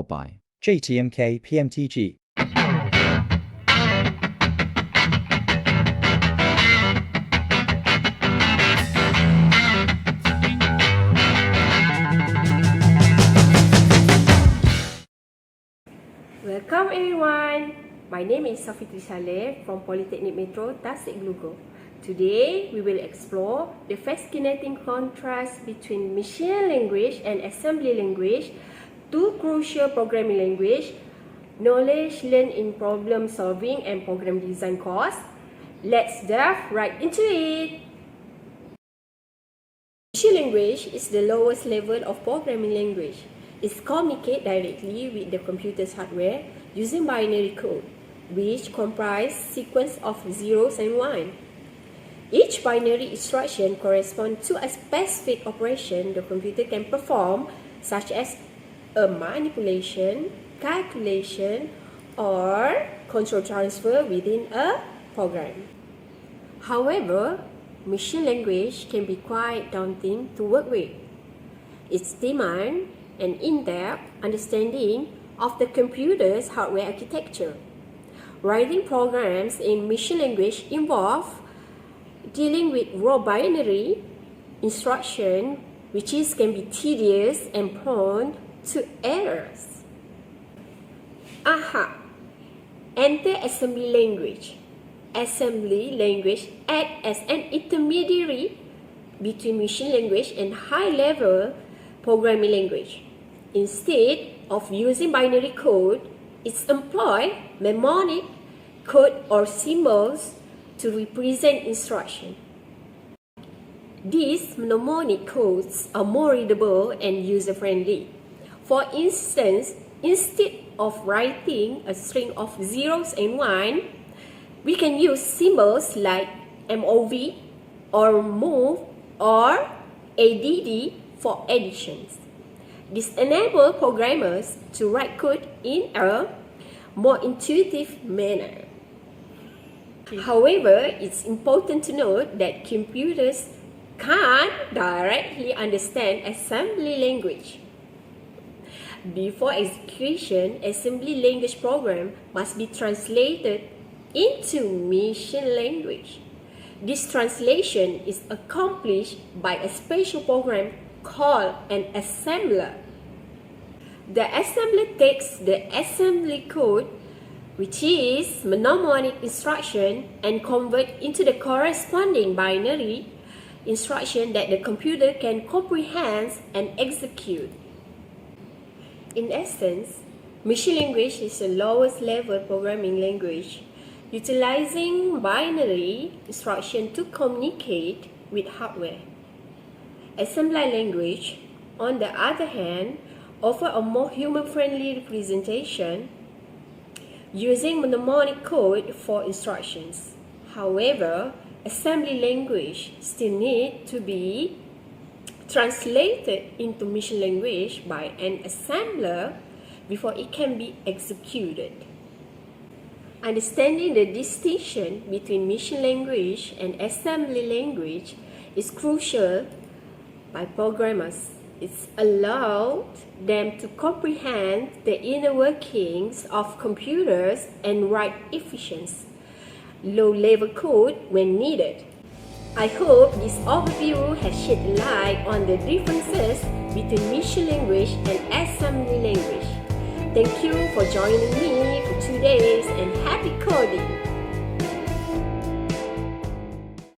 powered by JTMK PMTG. Welcome everyone! My name is Safitri Saleh from Polytechnic Metro Tasik Glugo. Today, we will explore the fascinating contrast between machine language and assembly language, two crucial programming languages, knowledge learned in problem solving and program design course. Let's dive right into it! Machine language is the lowest level of programming language. It communicates directly with the computer's hardware using binary code, which comprise sequence of zeros and ones. Each binary instruction corresponds to a specific operation the computer can perform, such as a manipulation, calculation, or control transfer within a program. However, machine language can be quite daunting to work with. Its demand an in-depth understanding of the computer's hardware architecture. Writing programs in machine language involve dealing with raw binary instruction, which can be tedious and prone to errors. Enter assembly language. Assembly language acts as an intermediary between machine language and high-level programming language. Instead of using binary code, it employs mnemonic code or symbols to represent instruction. These mnemonic codes are more readable and user-friendly. For instance, instead of writing a string of zeros and ones, we can use symbols like MOV or MOV or ADD for additions. This enables programmers to write code in a more intuitive manner. However, it's important to note that computers can't directly understand assembly language. Before execution, assembly language program must be translated into machine language. This translation is accomplished by a special program called an assembler. The assembler takes the assembly code, which is mnemonic instruction, and convert into the corresponding binary instruction that the computer can comprehend and execute. In essence, machine language is the lowest level programming language, utilizing binary instruction to communicate with hardware. Assembly language, on the other hand, offers a more human-friendly representation using mnemonic code for instructions. However, assembly language still needs to be translated into machine language by an assembler before it can be executed. Understanding the distinction between machine language and assembly language is crucial by programmers. It's allowed them to comprehend the inner workings of computers and write efficient, low-level code when needed. I hope this overview has shed light on the differences between machine language and assembly language. Thank you for joining me for today's and happy coding!